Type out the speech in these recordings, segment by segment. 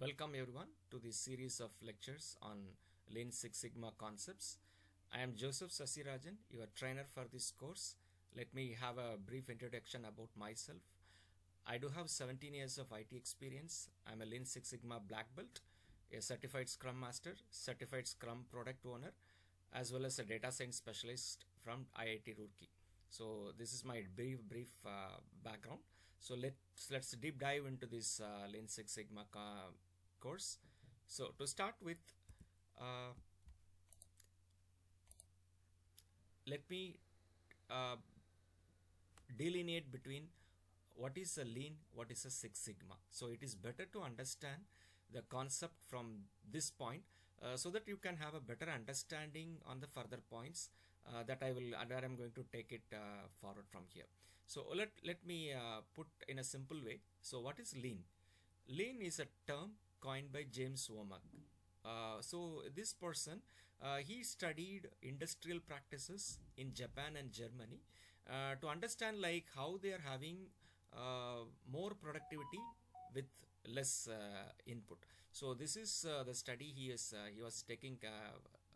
Welcome everyone to this series of lectures on Lean Six Sigma concepts. I am Joseph Sasirajan, your trainer for this course. Let me have a brief introduction about myself. I do have 17 years of IT experience. I'm a Lean Six Sigma Black Belt, a certified Scrum Master, certified Scrum Product Owner, as well as a data science specialist from IIT Roorkee. So this is my brief background. So let's deep dive into this Lean Six Sigma course. So to start with, uh, let me uh, delineate between what is a lean, what is a Six Sigma. So it is better to understand the concept from this point so that you can have a better understanding on the further points that I'm going to take it forward from here. So let me put in a simple way. So what is lean? Lean is a term coined by James Womack. So this person, he studied industrial practices in Japan and Germany to understand like how they are having more productivity with less input. So this is the study he was taking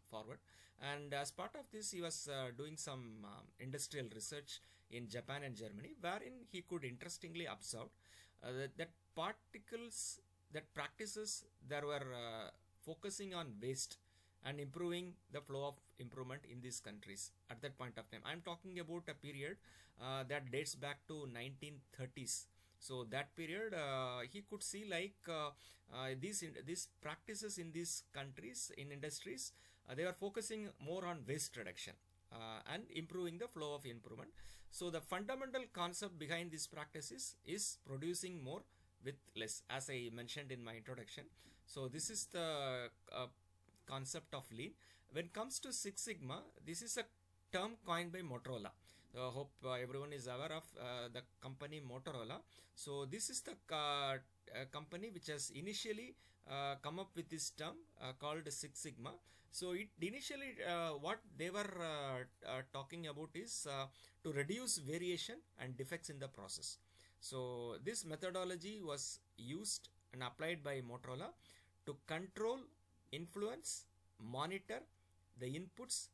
forward, and as part of this he was doing some industrial research in Japan and Germany, wherein he could interestingly observe that particles that practices that were focusing on waste and improving the flow of improvement in these countries at that point of time. I'm talking about a period that dates back to 1930s. So that period he could see like these practices in these countries in industries, they are focusing more on waste reduction and improving the flow of improvement. So the fundamental concept behind this practices is producing more with less, as I mentioned in my introduction. So this is the concept of lean. When it comes to Six Sigma, this is a term coined by Motorola. I hope everyone is aware of the company Motorola. So this is the company which has initially come up with this term called Six Sigma. So it initially what they were talking about is to reduce variation and defects in the process. So this methodology was used and applied by Motorola to control, influence, monitor the inputs,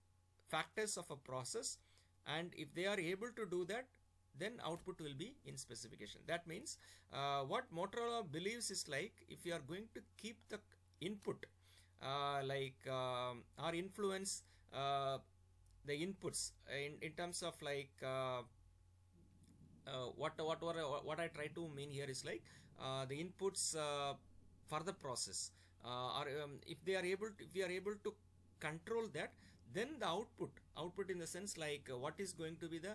factors of a process, and if they are able to do that, then output will be in specification. That means what Motorola believes is like if you are going to keep the input or influence the inputs in terms of like what I try to mean here is like the inputs for the process, or if we are able to control that, then the output in the sense like what is going to be the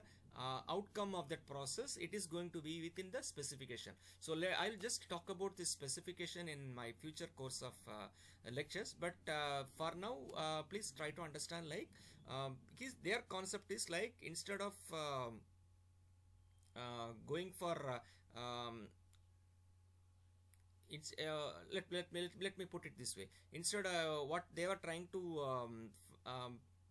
outcome of that process, it is going to be within the specification. So I'll just talk about this specification in my future course of lectures, but for now please try to understand like their concept is like instead of going for it's let me put it this way. Instead what they were trying to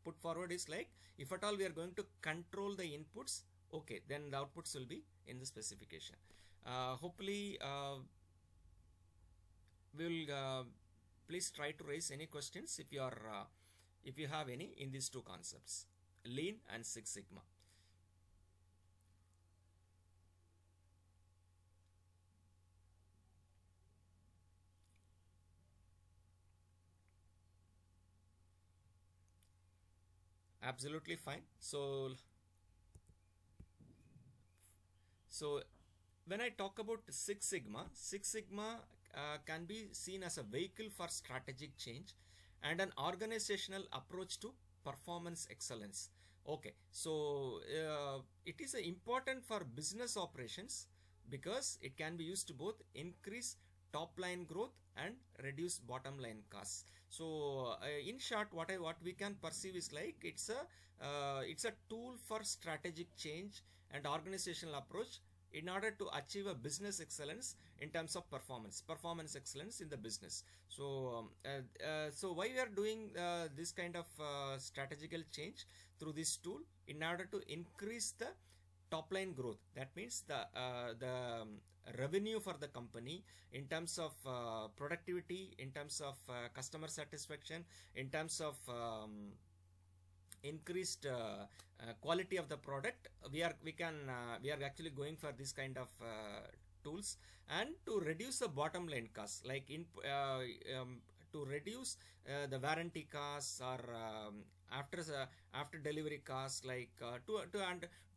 put forward is like if at all we are going to control the inputs, okay, then the outputs will be in the specification. Hopefully we will please try to raise any questions if you have any in these two concepts, Lean and Six Sigma. Absolutely fine. So when I talk about Six Sigma can be seen as a vehicle for strategic change and an organizational approach to performance excellence. Okay, so it is important for business operations because it can be used to both increase top line growth and reduce bottom line costs. So in short, what we can perceive is like it's a tool for strategic change and organizational approach in order to achieve a business excellence in terms of performance excellence in the business. So so why we are doing this kind of strategical change through this tool? In order to increase the top line growth. That means the revenue for the company, in terms of productivity, in terms of customer satisfaction, in terms of increased quality of the product, we are actually going for this kind of tools. And to reduce the bottom line costs, like to reduce the warranty costs, or after delivery costs, like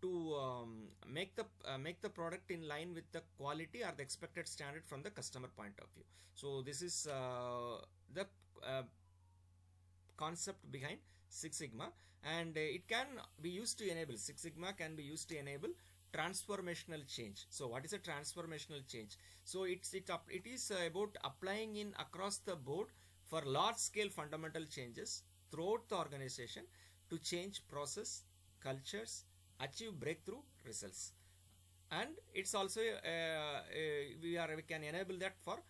to make the product in line with the quality or the expected standard from the customer point of view. So this is the concept behind Six Sigma. And it can be used to enable, Six Sigma can be used to enable transformational change. So what is a transformational change? So it is about applying in across the board for large scale fundamental changes throughout the organization to change process, cultures, achieve breakthrough results. And it's also we can enable that for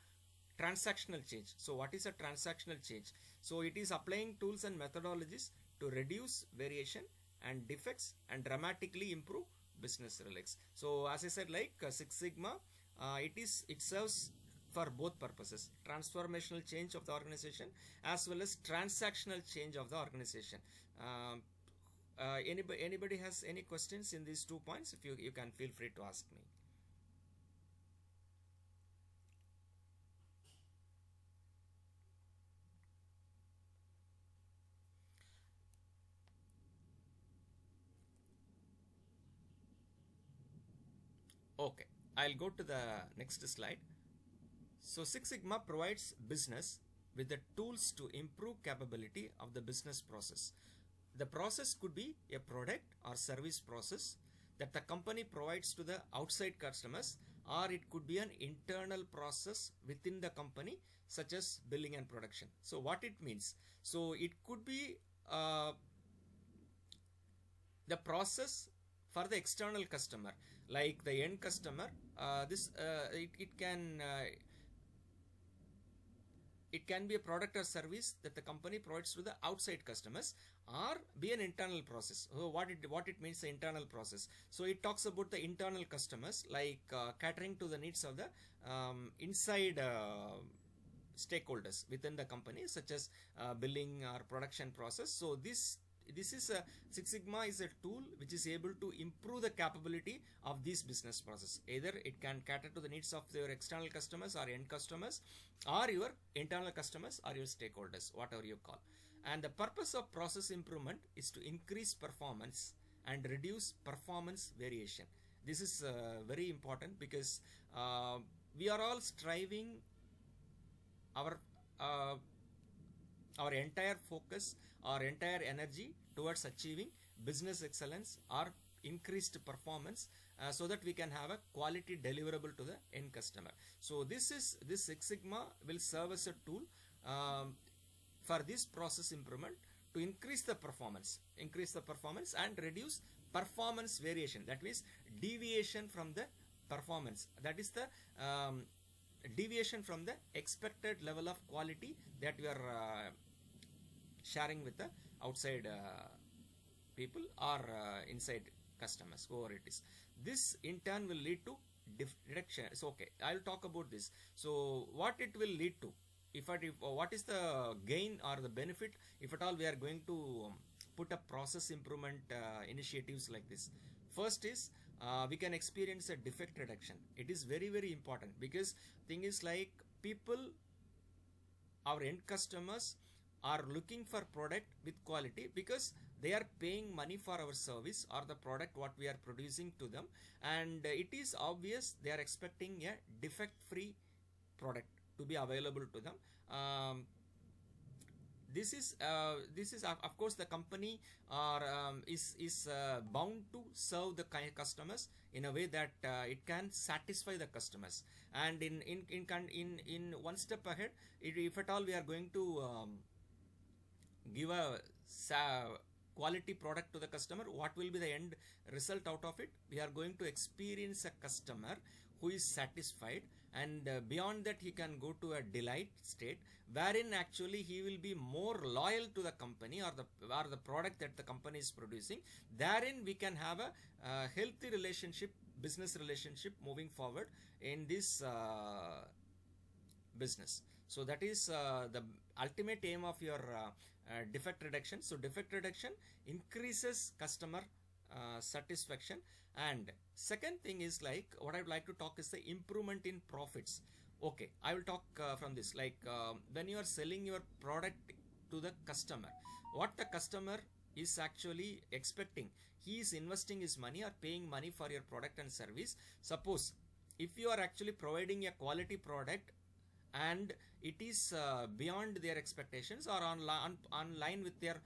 transactional change. So what is a transactional change? So it is applying tools and methodologies to reduce variation and defects and dramatically improve business results. So as I said, like Six Sigma, it serves for both purposes: transformational change of the organization as well as transactional change of the organization. Anybody has any questions in these 2 points? If you can feel free to ask me. Okay, I'll go to the next slide. So Six Sigma provides business with the tools to improve capability of the business process. The process could be a product or service process that the company provides to the outside customers, or it could be an internal process within the company, such as billing and production. So what it means? So it could be the process for the external customer, like the end customer. It can be a product or service that the company provides to the outside customers, or be an internal process. So what it means, the internal process? So it talks about the internal customers, like catering to the needs of the inside stakeholders within the company, such as billing or production process. So this is a Six Sigma is a tool which is able to improve the capability of this business process. Either it can cater to the needs of your external customers or end customers, or your internal customers or your stakeholders, whatever you call. And the purpose of process improvement is to increase performance and reduce performance variation. This is very important, because we are all striving our entire focus, our entire energy towards achieving business excellence or increased performance, so that we can have a quality deliverable to the end customer. So this Six Sigma will serve as a tool for this process improvement to increase the performance and reduce performance variation. That means deviation from the performance. That is the deviation from the expected level of quality that we are sharing with the outside people or inside customers, whoever it is. This in turn will lead to reduction. So okay, I'll talk about this. So what it will lead to, what is the gain or the benefit if at all we are going to put up process improvement initiatives like this? First is we can experience a defect reduction. It is very, very important, because thing is like people, our end customers, are looking for product with quality, because they are paying money for our service or the product what we are producing to them, and it is obvious they are expecting a defect free product to be available to them. This is of course the company is bound to serve the customers in a way that it can satisfy the customers. And in one step ahead, if at all we are going to give a quality product to the customer, what will be the end result out of it? We are going to experience a customer who is satisfied, and beyond that he can go to a delight state, wherein actually he will be more loyal to the company or the product that the company is producing. Therein we can have a healthy relationship business relationship moving forward in this business. So that is the ultimate aim of your defect reduction. So defect reduction increases customer satisfaction. And second thing is like what I would like to talk is the improvement in profits. Okay, I will talk from this, like when you are selling your product to the customer, what the customer is actually expecting, he is investing his money or paying money for your product and service. Suppose if you are actually providing a quality product and it is beyond their expectations or on line with their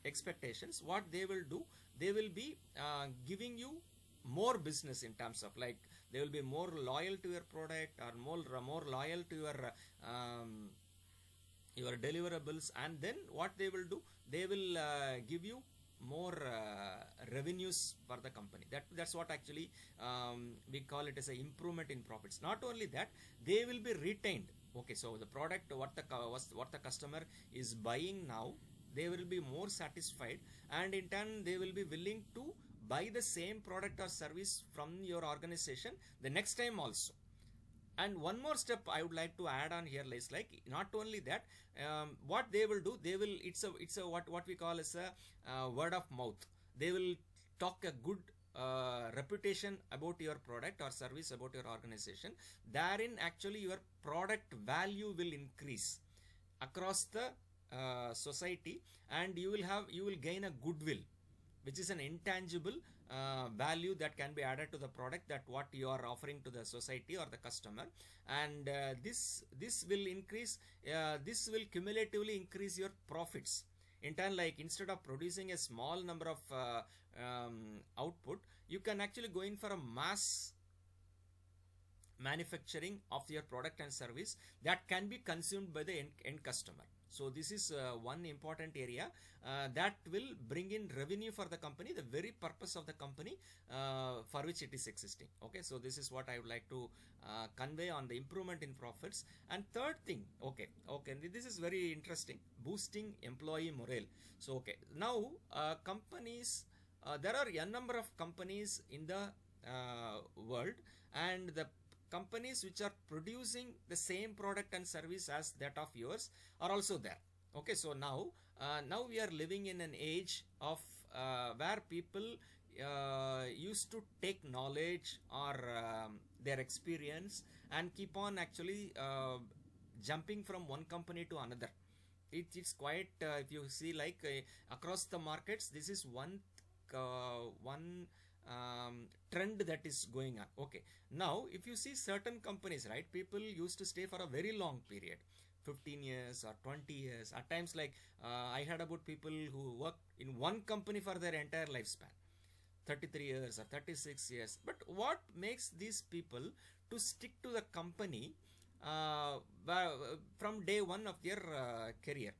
expectations, what they will do, they will be giving you more business in terms of like they will be more loyal to your product or more loyal to your deliverables. And then what they will do, they will give you more revenues for the company. That's what actually we call it as a improvement in profits. Not only that, they will be retained. Okay, so the product what the customer is buying now, they will be more satisfied, and in turn they will be willing to buy the same product or service from your organization the next time also. And one more step I would like to add on here is like not only that, what they will do, they will it's a what we call as a word of mouth. They will talk a good reputation about your product or service, about your organization. Therein actually your product value will increase across the society, and you will gain a goodwill, which is an intangible value that can be added to the product that what you are offering to the society or the customer. And this will increase, this will cumulatively increase your profits. In turn, like instead of producing a small number of output, you can actually go in for a mass manufacturing of your product and service that can be consumed by the end customer. So this is one important area that will bring in revenue for the company, the very purpose of the company for which it is existing. Okay, so this is what I would like to convey on the improvement in profits. And third thing, okay, this is very interesting, boosting employee morale. So okay, now companies, there are a number of companies in the world, and the companies which are producing the same product and service as that of yours are also there. Okay, so now we are living in an age of where people used to take knowledge or their experience and keep on actually jumping from one company to another. It's quite if you see like across the markets, this is one trend that is going on. Okay, now if you see certain companies, right, people used to stay for a very long period, 15 years or 20 years at times. Like I heard about people who work in one company for their entire lifespan, 33 years or 36 years. But what makes these people to stick to the company from day one of their career?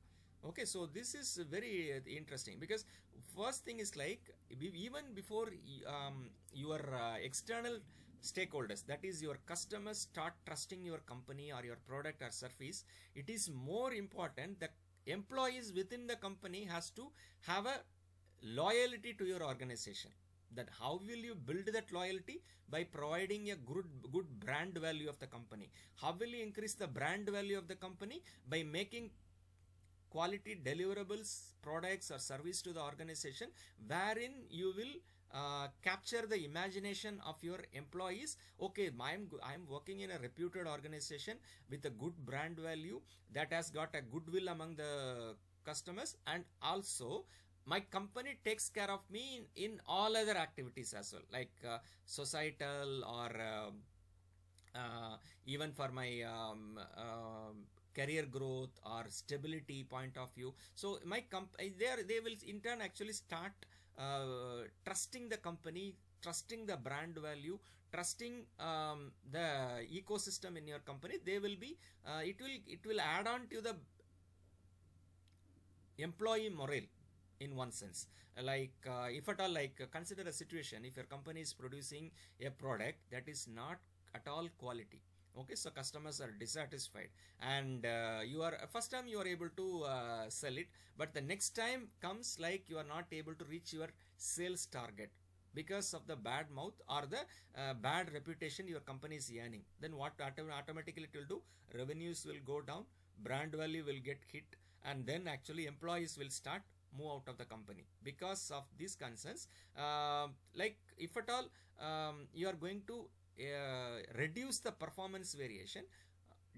Okay, so this is very interesting, because first thing is like even before your external stakeholders, that is your customers, start trusting your company or your product or service, it is more important that employees within the company has to have a loyalty to your organization. That how will you build that loyalty? By providing a good brand value of the company. How will you increase the brand value of the company? By making quality deliverables, products or service to the organization, wherein you will capture the imagination of your employees. Okay, I'm working in a reputed organization with a good brand value that has got a goodwill among the customers, and also my company takes care of me in all other activities as well, like societal or even for my career growth or stability point of view. So my company, they will in turn actually start trusting the company, trusting the brand value, trusting the ecosystem in your company. They will be it will add on to the employee morale in one sense. Like if at all, like consider a situation, if your company is producing a product that is not at all quality. Okay, so customers are dissatisfied, and you are first time you are able to sell it, but the next time comes like you are not able to reach your sales target. because of the bad mouth or the bad reputation your company is earning. Then what automatically it will do? Revenues will go down, brand value will get hit, and then actually employees will start move out of the company because of these concerns. Like if at all you are going to reduce the performance variation,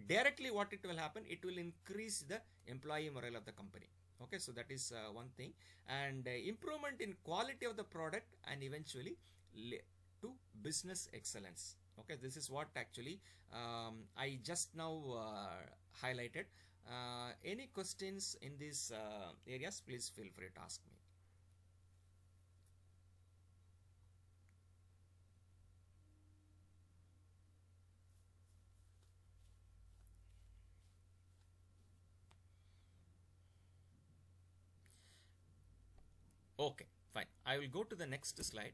directly what it will happen, it will increase the employee morale of the company. Okay, so that is one thing. And improvement in quality of the product, and eventually to business excellence. Okay, this is what actually I just now highlighted. Any questions in these areas, please feel free to ask me. Okay, fine. I will go to the next slide.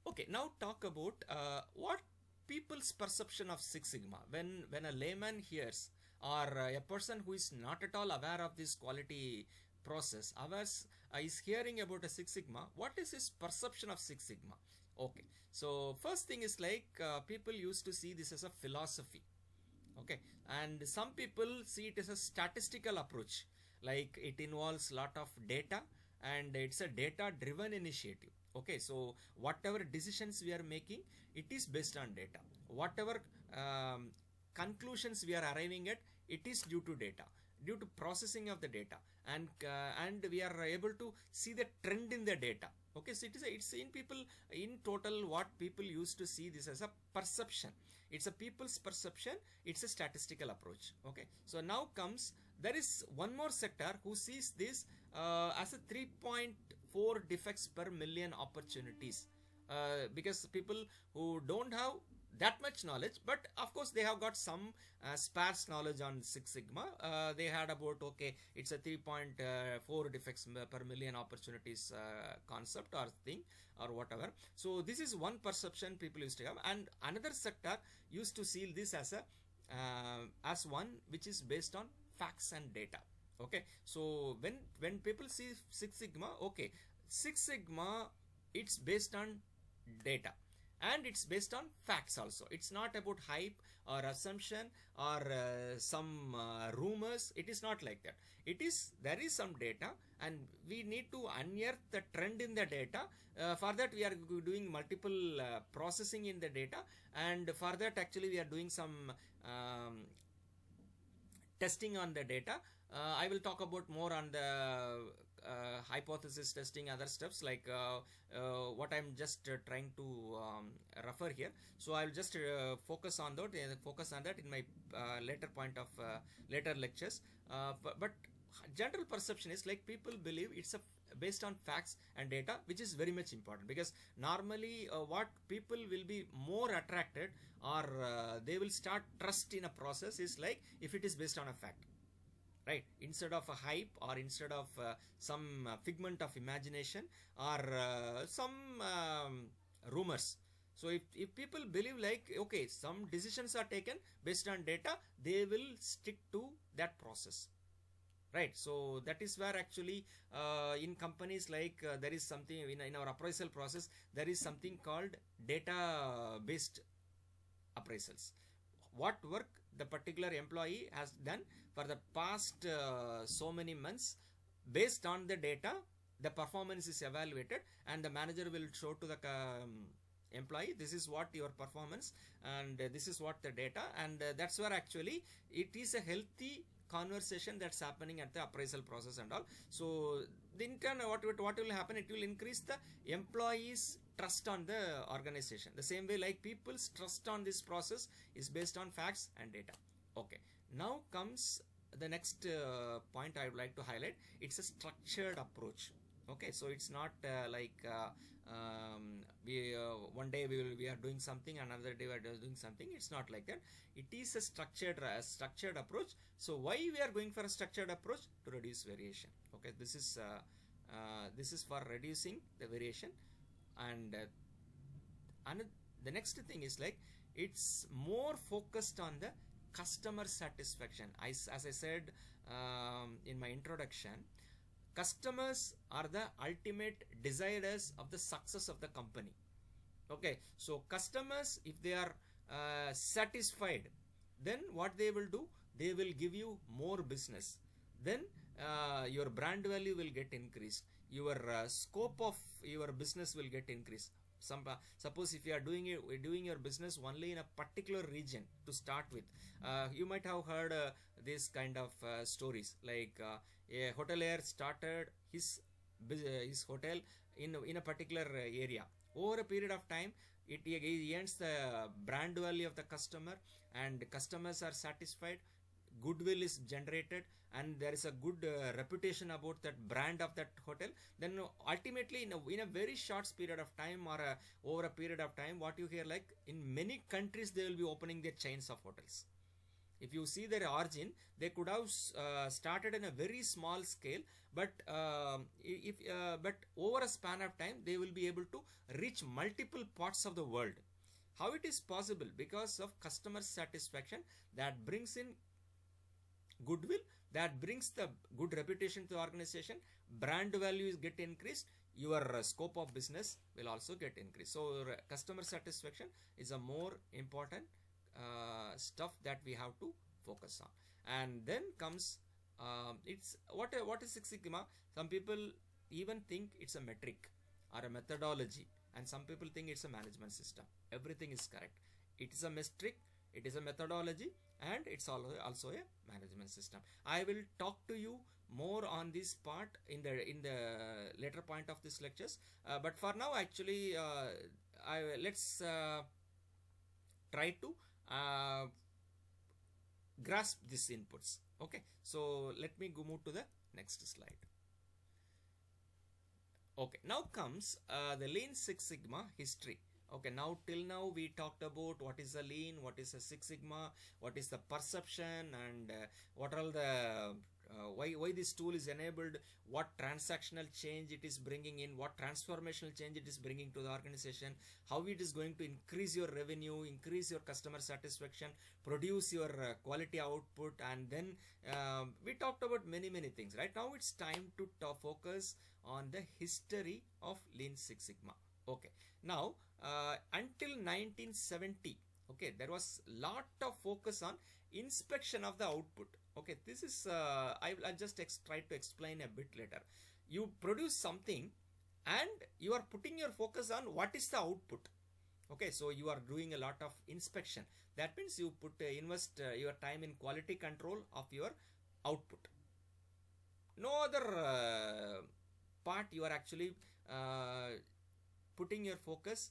Okay, now talk about what people's perception of Six Sigma. When a layman hears, or a person who is not at all aware of this quality process, is hearing about a Six Sigma, what is his perception of Six Sigma? Okay, so first thing is like people used to see this as a philosophy. Okay, and some people see it as a statistical approach, like it involves lot of data and it's a data driven initiative. Okay, so whatever decisions we are making, it is based on data. Whatever conclusions we are arriving at, it is due to data, due to processing of the data, and we are able to see the trend in the data. Okay, so it's in people, in total what people used to see this as a perception. It's a people's perception, it's a statistical approach. Okay, so now comes, there is one more sector who sees this as a 3.4 defects per million opportunities, because people who don't have that much knowledge, but of course they have got some sparse knowledge on Six Sigma. They had about, okay, it's a 3.4 defects per million opportunities concept or thing or whatever. So this is one perception people used to have, and another sector used to see this as a as one which is based on facts and data. Okay, so when people see Six Sigma, okay, Six Sigma, it's based on data and it's based on facts also. It's not about hype or assumption or some rumors. It is not like that. It is, there is some data and we need to unearth the trend in the data. For that we are doing multiple processing in the data, and for that actually we are doing some testing on the data. I will talk about more on the hypothesis testing, other steps, like what I'm just trying to refer here. So I'll just focus on that in my later point of later lectures. But general perception is like people believe it's a based on facts and data, which is very much important, because normally what people will be more attracted, or they will start trust in a process, is like if it is based on a fact, right, instead of a hype or instead of some figment of imagination or some rumors. So if people believe like, okay, some decisions are taken based on data, they will stick to that process, right? So that is where actually in companies like there is something in our appraisal process, there is something called data based appraisals. What work the particular employee has done for the past so many months, based on the data, the performance is evaluated and the manager will show to the employee, this is what your performance and this is what the data, and that's where actually it is a healthy conversation that's happening at the appraisal process and all. So in turn what will happen, it will increase the employees trust on the organization. The same way like people's trust on this process is based on facts and data. Okay, now comes the next point I would like to highlight. It's a structured approach. Okay, so it's not like we one day we are doing something, another day we are doing something. It's not like that. It is a structured approach. So why we are going for a structured approach? To reduce variation. Okay, this is for reducing the variation. And the next thing is like it's more focused on the customer satisfaction. As I said in my introduction, customers are the ultimate desirers of the success of the company. Okay, so customers, if they are satisfied, then what they will do, they will give you more business. Then your brand value will get increased, your scope of your business will get increased. Suppose if you are doing your business only in a particular region to start with, you might have heard this kind of stories, like a hotelier started his hotel in a particular area. Over a period of time, it earns the brand value of the customer, and customers are satisfied, goodwill is generated, and there is a good reputation about that brand of that hotel. Then ultimately, in a very short period of time, or over a period of time, what you hear, like in many countries they will be opening their chains of hotels. If you see their origin, they could have started in a very small scale, but but over a span of time they will be able to reach multiple parts of the world. How it is possible? Because of customer satisfaction that brings in goodwill, that brings the good reputation to the organization, brand values get increased, your scope of business will also get increased. So customer satisfaction is a more important stuff that we have to focus on. And then comes it's what is Six Sigma. Some people even think it's a metric or a methodology, and some people think it's a management system. Everything is correct. It is a metric, it is a methodology, and it's also a management system. I will talk to you more on this part in the later point of this lectures, but for now, actually, let's try to grasp these inputs. Okay, so let me move to the next slide. Okay, now comes the Lean Six Sigma history. Okay, now till now we talked about what is a Lean, what is a Six Sigma, what is the perception, and what are the why this tool is enabled, what transactional change it is bringing in, what transformational change it is bringing to the organization, how it is going to increase your revenue, increase your customer satisfaction, produce your quality output, and then we talked about many things. Right now it's time to focus on the history of Lean Six Sigma. Okay, now until 1970, okay, there was lot of focus on inspection of the output. Okay, this is I'll just try to explain a bit later. You produce something and you are putting your focus on what is the output. Okay, so you are doing a lot of inspection. That means you invest your time in quality control of your output. No other part you are actually putting your focus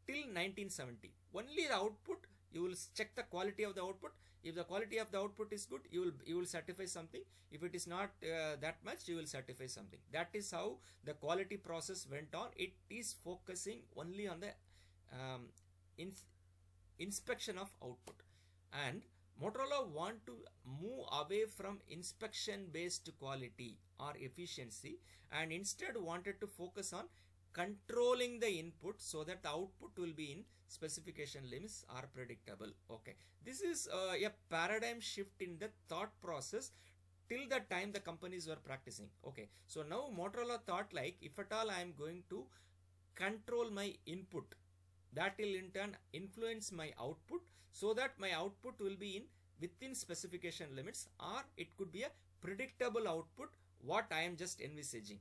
till 1970. Only the output, you will check the quality of the output. If the quality of the output is good, you will certify something. If it is not that much, you will certify something. That is how the quality process went on. It is focusing only on the inspection of output. And Motorola want to move away from inspection based quality or efficiency, and instead wanted to focus on controlling the input so that the output will be in specification limits are predictable. Okay, this is a paradigm shift in the thought process till the time the companies were practicing. Okay, so now Motorola thought, like, if at all I am going to control my input, that will in turn influence my output, so that my output will be in within specification limits, or it could be a predictable output what I am just envisaging.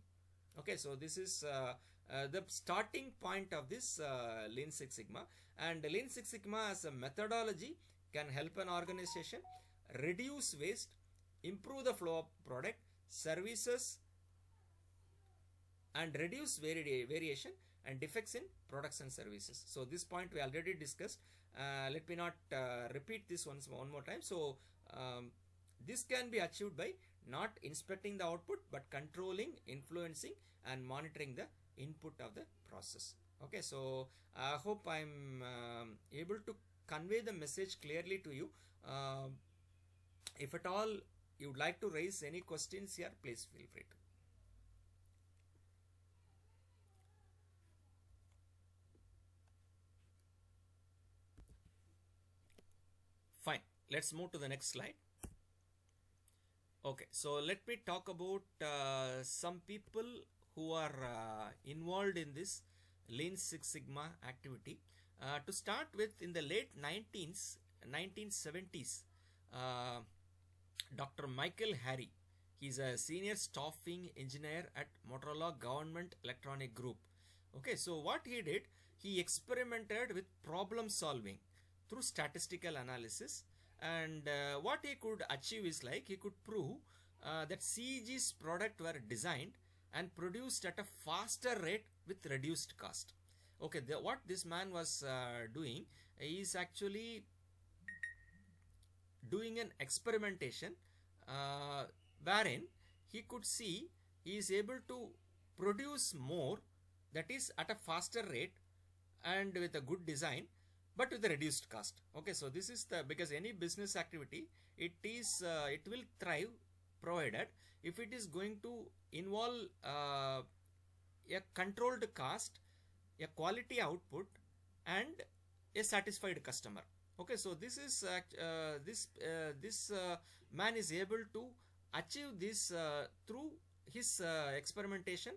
Okay, so this is the starting point of this Lean Six Sigma. And Lean Six Sigma as a methodology can help an organization reduce waste, improve the flow of product, services, and reduce variation and defects in products and services. So this point we already discussed. Let me not repeat this one more time. So this can be achieved by not inspecting the output, but controlling, influencing, and monitoring the input of the process. Okay, so I hope I'm able to convey the message clearly to you. If at all you would like to raise any questions here, please feel free to. Fine, let's move to the next slide. Okay, so let me talk about some people who are involved in this Lean Six Sigma activity. To start with, in the late 1970s, uh, Dr. Michael Harry, he's a senior staffing engineer at Motorola Government Electronic Group. Okay, so what he did, he experimented with problem solving through statistical analysis, and what he could achieve is like he could prove that CEG's product were designed and produced at a faster rate with reduced cost. Okay, what this man was doing is actually doing an experimentation uh, wherein he could see he is able to produce more, that is at a faster rate and with a good design, but with a reduced cost. Okay, so this is the, because any business activity, it will thrive provided if it is going to involve a controlled cost, a quality output, and a satisfied customer. Okay, so this man is able to achieve this through his experimentation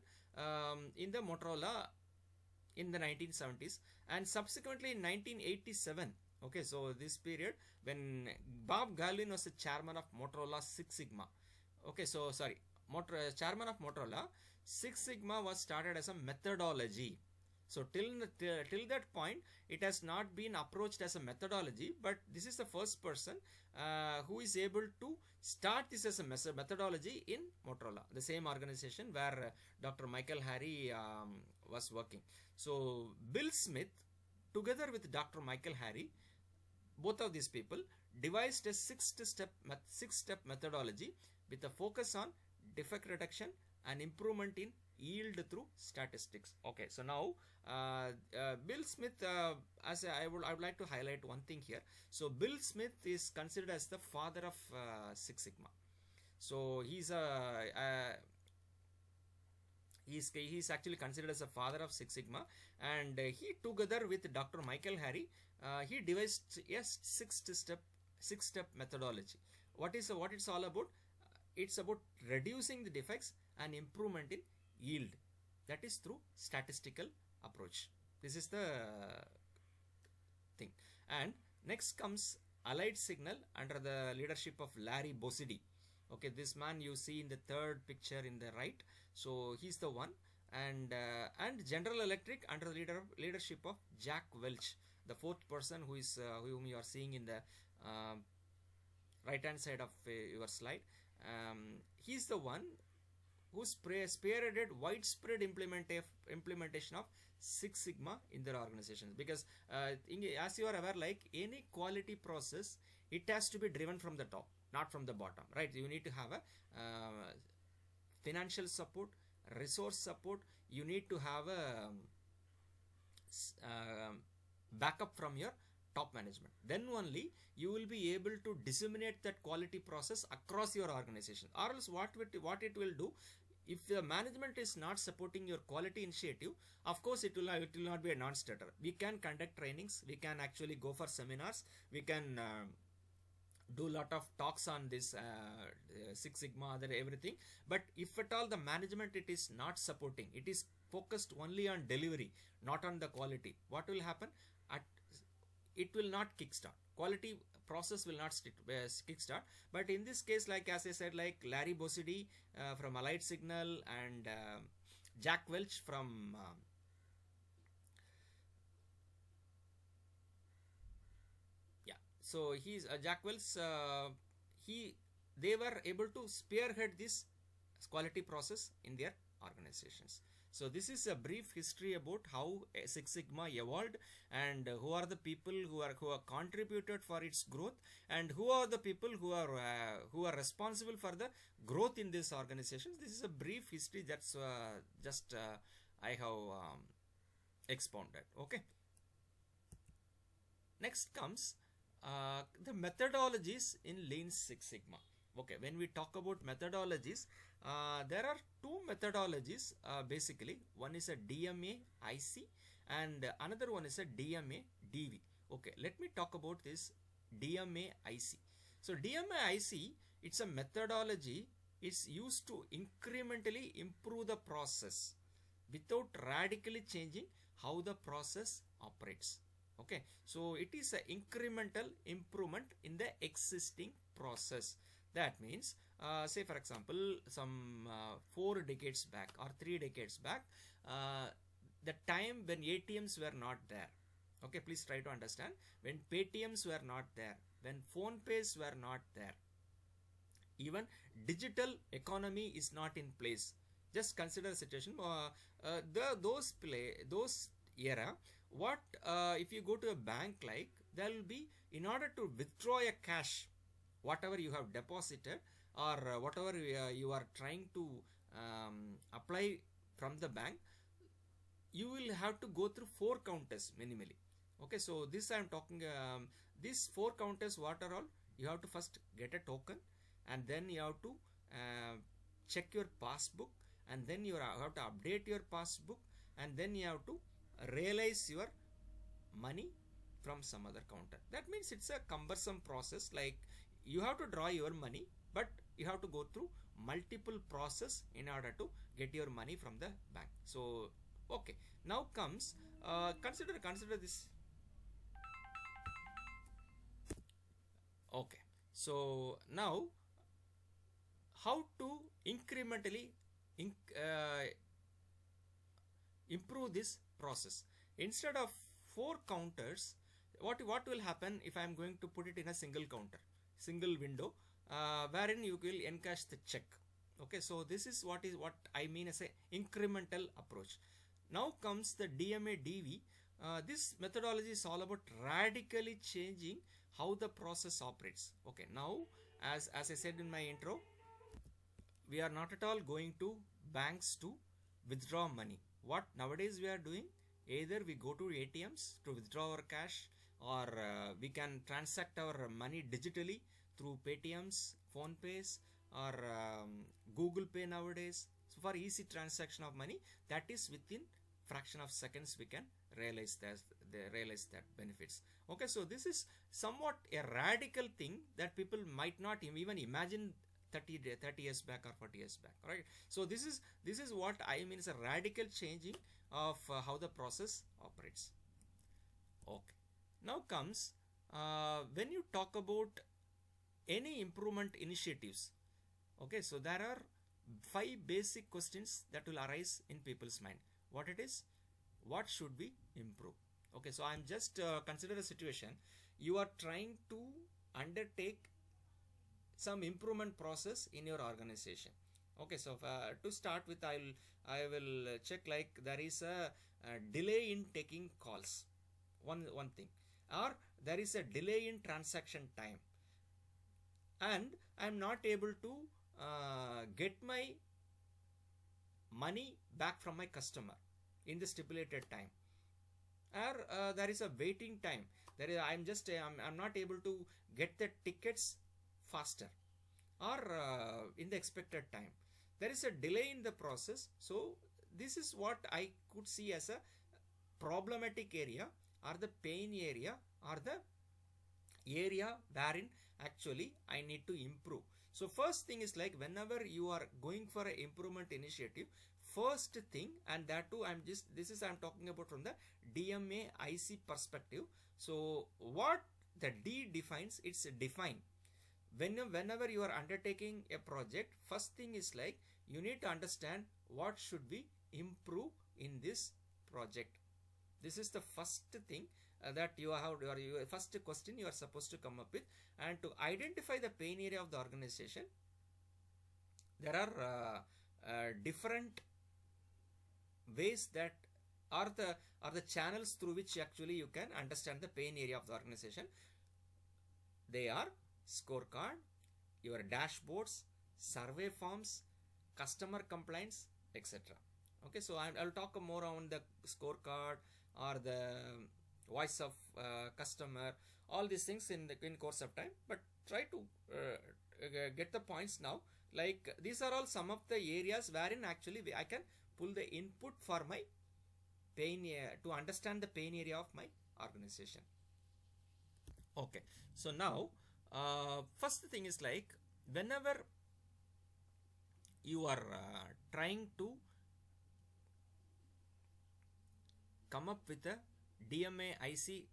in the Motorola in the 1970s, and subsequently in 1987. Okay, so this period when Bob Galvin was the chairman of Motorola Six Sigma. Okay, so sorry, chairman of Motorola, Six Sigma was started as a methodology. So till that point, it has not been approached as a methodology, but this is the first person who is able to start this as a methodology in Motorola, the same organization where Dr. Michael Harry was working. So Bill Smith, together with Dr. Michael Harry, both of these people devised a six-step methodology with a focus on defect reduction and improvement in yield through statistics. Okay, so now Bill Smith, as I would like to highlight one thing here. So Bill Smith is considered as the father of Six Sigma. So he's actually considered as a father of Six Sigma, and he together with Dr. Michael Harry, he devised a six step methodology. What it's all about? It's about reducing the defects and improvement in yield. That is through statistical approach. This is the thing. And next comes Allied Signal under the leadership of Larry Bossidy. Okay, this man you see in the third picture in the right. So he's the one. And General Electric under the leadership of Jack Welch, the fourth person whom you are seeing in the right hand side of your slide. He's the one who spearheaded widespread implementation of Six Sigma in their organizations, because as you are aware, like any quality process, it has to be driven from the top, not from the bottom, right? You need to have a financial support, resource support. You need to have a backup from your top management. Then only you will be able to disseminate that quality process across your organization. Or else what it will do, if the management is not supporting your quality initiative, of course it will not be a non-starter. We can conduct trainings, we can actually go for seminars, we can do a lot of talks on this Six Sigma, other everything. But if at all the management it is not supporting, it is focused only on delivery, not on the quality, what will happen? It will not kickstart. Quality process will not kickstart. But in this case, like as I said, like Larry Bossidy from Allied Signal and Jack Welch from so he's Jack Welch. They were able to spearhead this quality process in their organizations. So this is a brief history about how Six Sigma evolved, and who are the people who are contributed for its growth, and who are the people who are responsible for the growth in these organizations. This is a brief history that's just I have expounded. Okay. Next comes the methodologies in Lean Six Sigma. Okay, when we talk about methodologies, there are two methodologies basically. One is a DMA IC and another one is a DMA DV. Okay, let me talk about this DMA IC. So DMA IC It's a methodology. It's used to incrementally improve the process without radically changing how the process operates. Okay, so it is an incremental improvement in the existing process. That means, say for example, some 4 decades back or 3 decades back, the time when ATMs were not there. Okay, please try to understand. When Paytms were not there, when phone pays were not there, even digital economy is not in place. Just consider the situation. Those era. What if you go to a bank, like there will be, in order to withdraw a cash, whatever you have deposited or whatever you are trying to apply from the bank, you will have to go through 4 counters minimally. Okay, so this I am talking, these 4 counters, what are all? You have to first get a token, and then you have to check your passbook, and then you have to update your passbook, and then you have to realize your money from some other counter. That means it's a cumbersome process. Like, you have to draw your money, but you have to go through multiple process in order to get your money from the bank. So okay, now comes consider this. Okay, so now how to incrementally improve this process. Instead of 4 counters, what will happen if I am going to put it in a single counter, single window, wherein you will encash the check. Okay, so this is what I mean as a incremental approach. Now comes the DMA DV. This methodology is all about radically changing how the process operates. Okay, now as I said in my intro, we are not at all going to banks to withdraw money. What nowadays we are doing, either we go to ATMs to withdraw our cash, or we can transact our money digitally through Paytms, Phone Pays, or Google Pay nowadays. So for easy transaction of money, that is within fraction of seconds we can realize that benefits. Okay, so this is somewhat a radical thing that people might not even imagine 30 years back or 40 years back, right? So this is what I mean is a radical changing of how the process operates. Okay, now comes when you talk about any improvement initiatives. Okay, so there are 5 basic questions that will arise in people's mind. What it is? What should we improve? Okay, so I'm just consider a situation. You are trying to undertake some improvement process in your organization. Okay, so to start with, I will check, like there is a delay in taking calls, one thing, or there is a delay in transaction time, and I'm not able to get my money back from my customer in the stipulated time, or there is a waiting time. I'm not able to get the tickets faster, or in the expected time. There is a delay in the process. So this is what I could see as a problematic area, or the pain area, or the area wherein actually I need to improve. So first thing is, like, whenever you are going for an improvement initiative, first thing, and that too I'm talking about from the DMA IC perspective. So what the D defines, it's define. Whenever you are undertaking a project, first thing is, like, you need to understand what should we improve in this project. This is the first thing that you have, your first question you are supposed to come up with. And to identify the pain area of the organization, there are different ways that are the channels through which actually you can understand the pain area of the organization. They are scorecard, your dashboards, survey forms, customer complaints, etc. Okay, so I'll talk more on the scorecard or the voice of customer, all these things in course of time, but try to get the points now. Like, these are all some of the areas wherein actually I can pull the input for my pain to understand the pain area of my organization. Okay, so now first thing is, like, whenever you are trying to come up with a DMA IC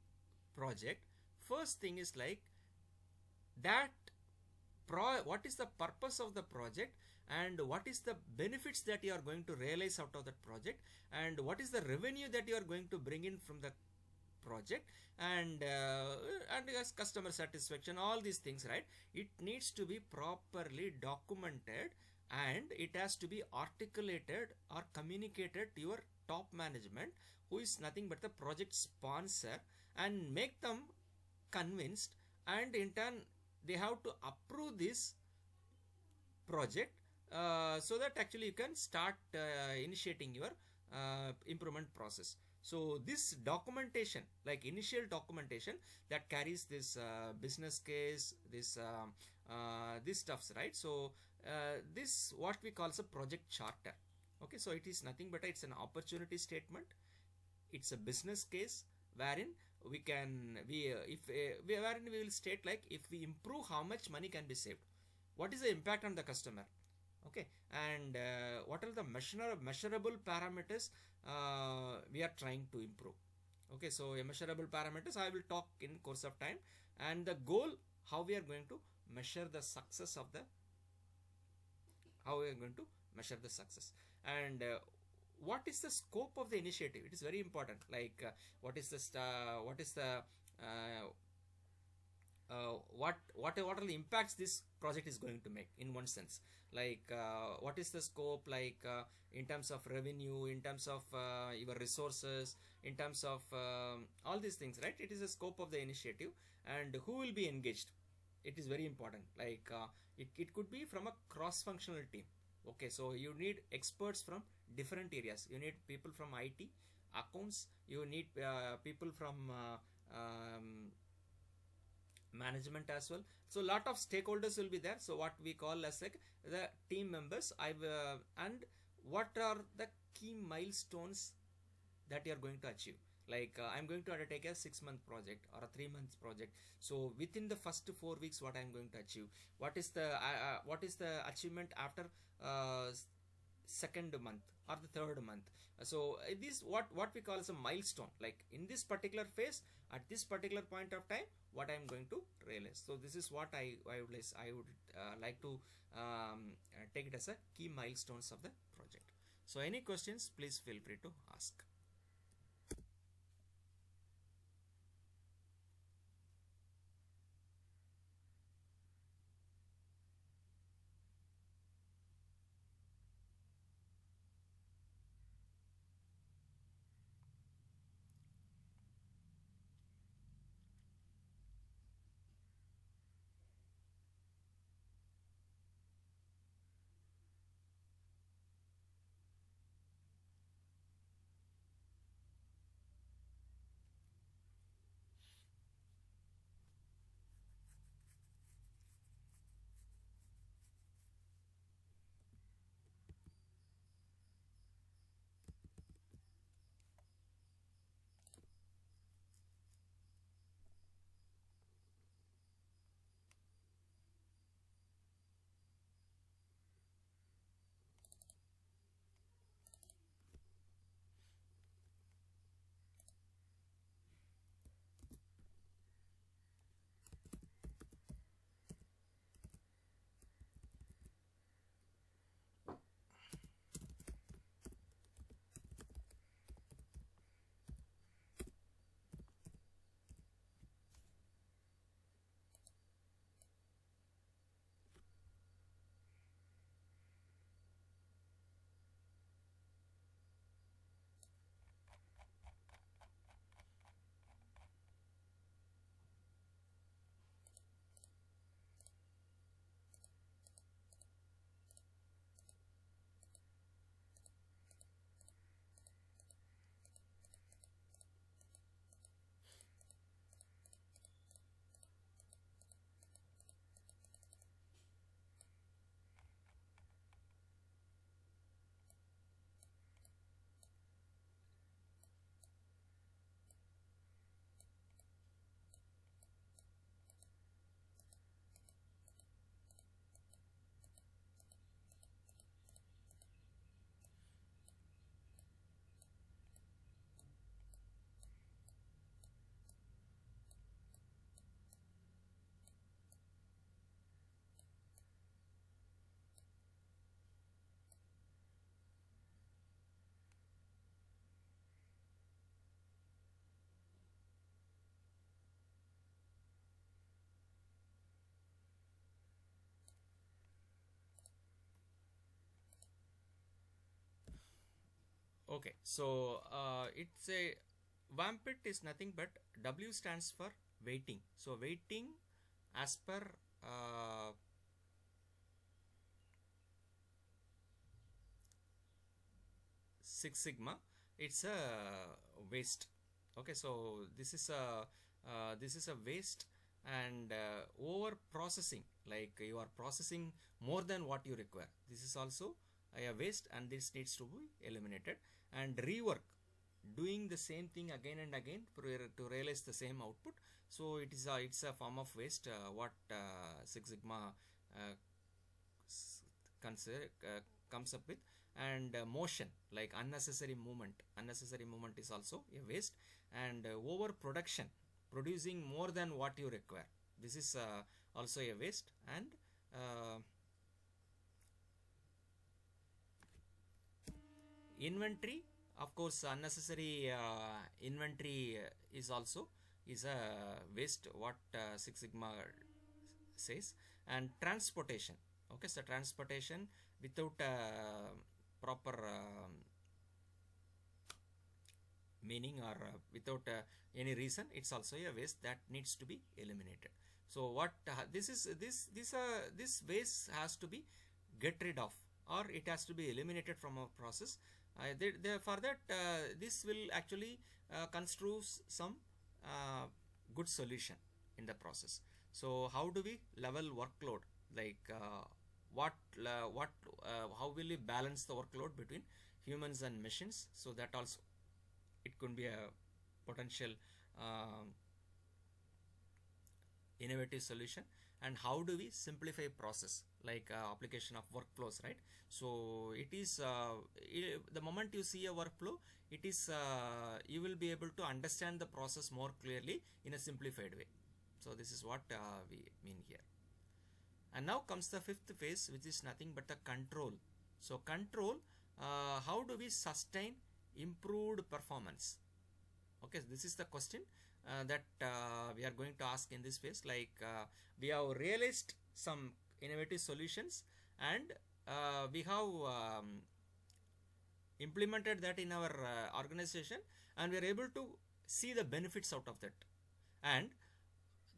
project, first thing is like that what is the purpose of the project, and what is the benefits that you are going to realize out of that project, and what is the revenue that you are going to bring in from the project, and as customer satisfaction, all these things, right? It needs to be properly documented, and it has to be articulated or communicated to your top management, who is nothing but the project sponsor, and make them convinced, and in turn they have to approve this project, so that actually you can start initiating your improvement process. So this documentation, like initial documentation that carries this business case, this stuffs, right? So this what we call as a project charter. Okay, so it is nothing but it's an opportunity statement. It's a business case wherein we can wherein we will state, like, if we improve, how much money can be saved, what is the impact on the customer, okay, and what are the measurable parameters we are trying to improve. Okay, so a measurable parameters I will talk in course of time, and the goal, how we are going to measure the success of the how we are going to measure the success, and what is the scope of the initiative. It is very important, like what is the uh, what are the impacts this project is going to make, in one sense, like what is the scope, like in terms of revenue, in terms of your resources, in terms of all these things, right? It is the scope of the initiative, and who will be engaged. It is very important, like it could be from a cross functional team. Okay, so you need experts from different areas. You need people from IT, accounts, you need people from management as well. So a lot of stakeholders will be there, so what we call as like the team members. And what are the key milestones that you are going to achieve, like I'm going to undertake a 6-month project or a 3 month project. So within the first 4 weeks, what I'm going to achieve, what is the achievement after second month or the third month. So this what we call as a milestone, like in this particular phase, at this particular point of time, what I'm going to realize. So this is what I would like to take it as a key milestones of the project. So any questions, please feel free to ask. Okay, so it's a VAMPIT is nothing but W stands for weighting. So weighting as per uh, Six Sigma, it's a waste. Okay, so this is a waste, and over processing, like you are processing more than what you require. This is also a waste, and this needs to be eliminated. And rework, doing the same thing again and again to realize the same output. So it's a form of waste. What Six Sigma uh, consider, comes up with. And motion, like unnecessary movement is also a waste. And overproduction, producing more than what you require, this is also a waste. And uh, inventory, of course, unnecessary inventory is also is a waste, what Six Sigma says. And transportation, okay, so transportation without proper meaning, or without any reason, it's also a waste that needs to be eliminated. So what this waste has to be get rid of, or it has to be eliminated from our process. For that, this will actually construe some uh, good solution in the process. So how do we level workload, like what how will we balance the workload between humans and machines? So that also, it could be a potential um innovative solution. And how do we simplify process, like application of workflows, right? So it is the moment you see a workflow, it is you will be able to understand the process more clearly in a simplified way. So this is what we mean here. And now comes the fifth phase, which is nothing but the control. So control, how do we sustain improved performance? Okay, this is the question that we are going to ask in this phase. Like we have realized some innovative solutions, and we have implemented that in our organization, and we are able to see the benefits out of that. And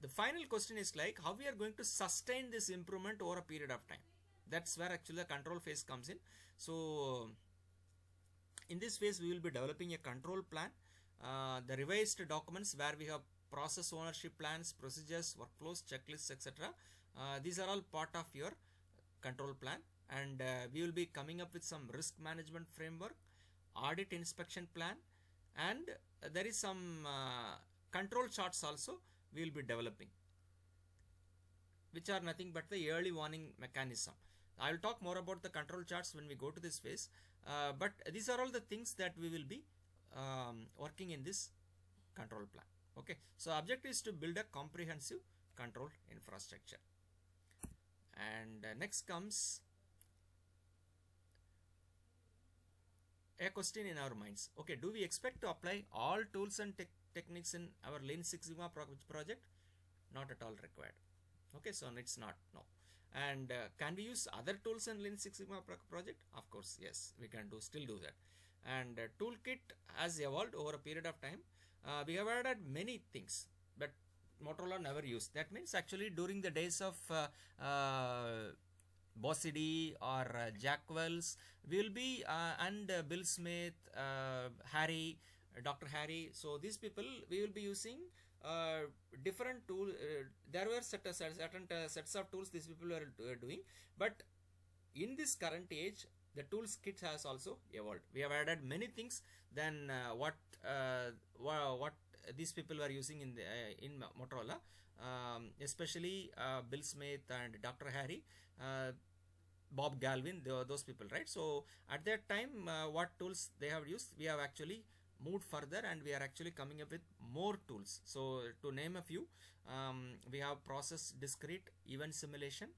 the final question is like how we are going to sustain this improvement over a period of time. That's where actually the control phase comes in. So in this phase, we will be developing a control plan, the revised documents where we have process ownership plans, procedures, workflows, checklists, etc. These are all part of your control plan. And we will be coming up with some risk management framework, audit inspection plan, and there is some control charts also we will be developing, which are nothing but the early warning mechanism. I will talk more about the control charts when we go to this phase, but these are all the things that we will be working in this control plan. Okay, so objective is to build a comprehensive control infrastructure. And next comes a question in our minds. Okay, do we expect to apply all tools and techniques in our Lean Six Sigma project? Not at all required. Okay, so it's not, no. And can we use other tools in Lean Six Sigma project? Of course, yes, we can still do that. And toolkit has evolved over a period of time. We have added many things, but Motorola never used. That means actually during the days of Bossidy or Jack Wells, we will be and Bill Smith, Harry, Dr. Harry. So these people, we will be using different tool. There were certain sets of tools these people were doing, but in this current age, the tools kit has also evolved. We have added many things than what these people were using in Motorola, especially Bill Smith and Dr. Harry, Bob Galvin, those people, right? So at that time, what tools they have used, we have actually moved further, and we are actually coming up with more tools. So to name a few, we have process discrete event simulation,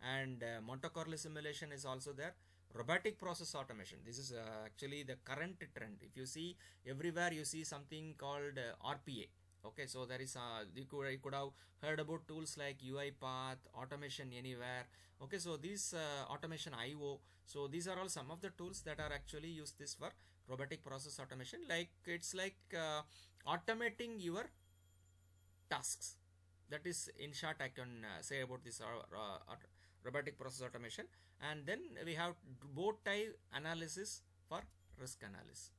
and Monte Carlo simulation is also there. Robotic process automation, this is actually the current trend. If you see everywhere, you see something called RPA. Okay, so there is you could have heard about tools like UiPath, Automation Anywhere. Okay, so these Automation IO. So these are all some of the tools that are actually used this for robotic process automation. Like it's like automating your tasks. That is in short I can say about this robotic process automation. And then we have both type analysis for risk analysis.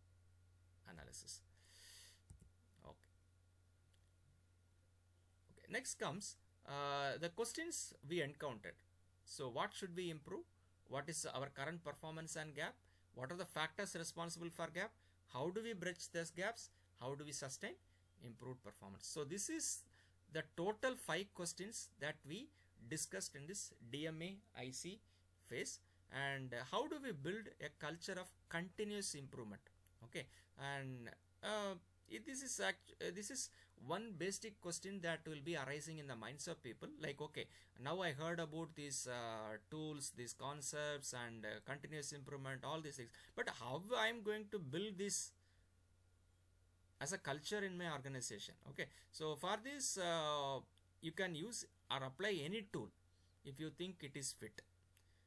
Okay. Okay. Next comes the questions we encountered. So what should we improve? What is our current performance and gap? What are the factors responsible for gap? How do we bridge these gaps? How do we sustain improved performance? So this is the total 5 questions that we discussed in this DMA IC phase. And how do we build a culture of continuous improvement? Okay, and this is one basic question that will be arising in the minds of people, like, okay, now I heard about these tools, these concepts, and continuous improvement, all these things, but how I am going to build this as a culture in my organization? Okay, so for this you can use or apply any tool if you think it is fit,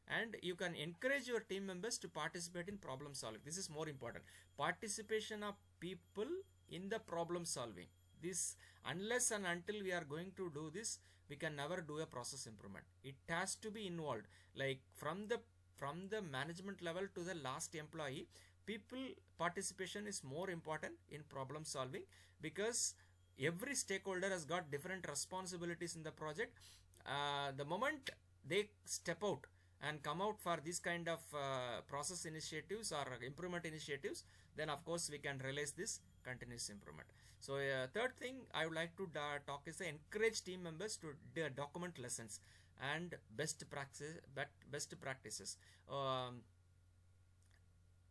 and you can encourage your team members to participate in problem solving. This is more important, participation of people in the problem solving. This, unless and until we are going to do this, we can never do a process improvement. It has to be involved, like from the management level to the last employee. People participation is more important in problem solving, because every stakeholder has got different responsibilities in the project. The moment they step out and come out for this kind of process initiatives or improvement initiatives, then of course we can realize this continuous improvement. So third thing I would like to talk is encourage team members to document lessons and best practices.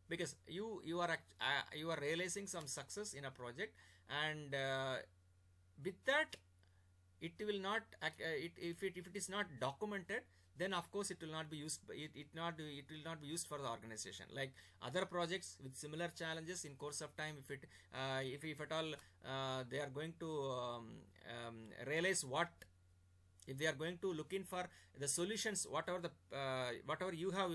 Because you are realizing some success in a project, and with that, it will not if it is not documented, then of course it will not be used. It will not be used for the organization. Like other projects with similar challenges in course of time, if at all they are going to realize what, if they are going to look in for the solutions, whatever you have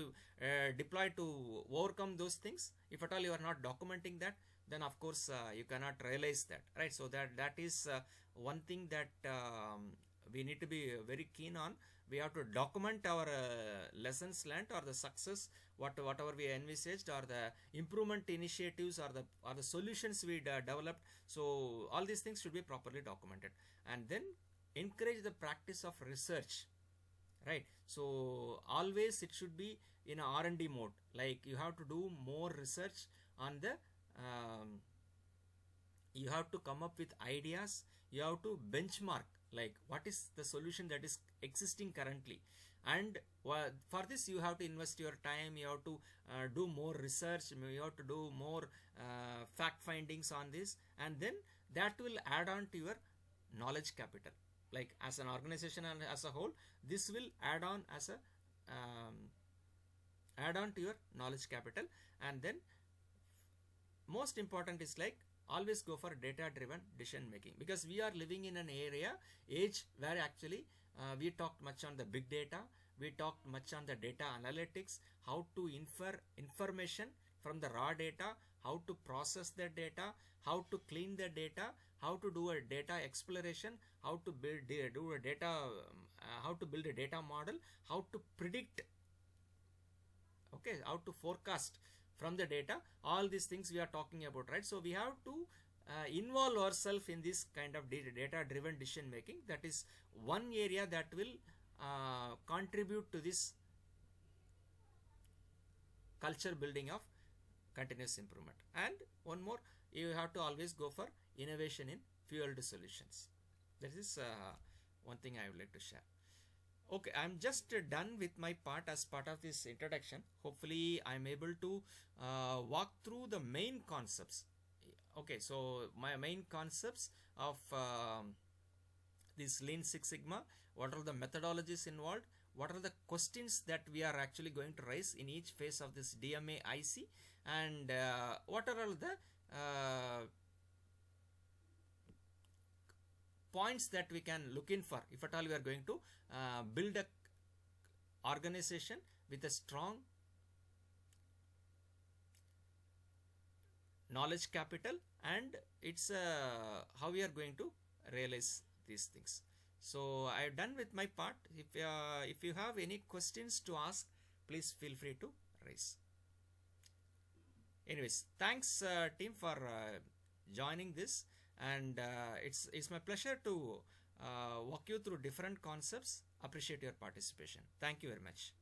deployed to overcome those things, if at all you are not documenting that, then of course you cannot realize that, right? So that is one thing that we need to be very keen on. We have to document our lessons learned, or the success, whatever we envisaged, or the improvement initiatives, or the solutions we developed. So all these things should be properly documented. And then encourage the practice of research, right? So always it should be in a R&D mode. Like you have to do more research on the you have to come up with ideas, you have to benchmark, like what is the solution that is existing currently, and for this you have to invest your time, you have to do more research, you have to do more fact findings on this, and then that will add on to your knowledge capital. Like as an organization and as a whole, this will add on as a add on to your knowledge capital. And then most important is like always go for data driven decision making, because we are living in an age where actually we talked much on the big data, we talked much on the data analytics, how to infer information from the raw data, how to process the data, how to clean the data, how to do a data exploration, how to build how to build a data model, how to predict, okay, how to forecast from the data. All these things we are talking about, right? So we have to involve ourselves in this kind of data driven decision making. That is one area that will contribute to this culture building of continuous improvement. And one more, you have to always go for innovation in fueled solutions. That is one thing I would like to share. Okay, I'm just done with my part as part of this introduction. Hopefully I'm able to walk through the main concepts. Okay, so my main concepts of this Lean Six Sigma, what are the methodologies involved, what are the questions that we are actually going to raise in each phase of this DMA IC, and what are all the points that we can look in for if at all we are going to build a organization with a strong knowledge capital, and it's how we are going to realize these things. So I have done with my part. If you have any questions to ask, please feel free to raise. Anyways, thanks team for joining this, and it's my pleasure to walk you through different concepts. Appreciate your participation. Thank you very much.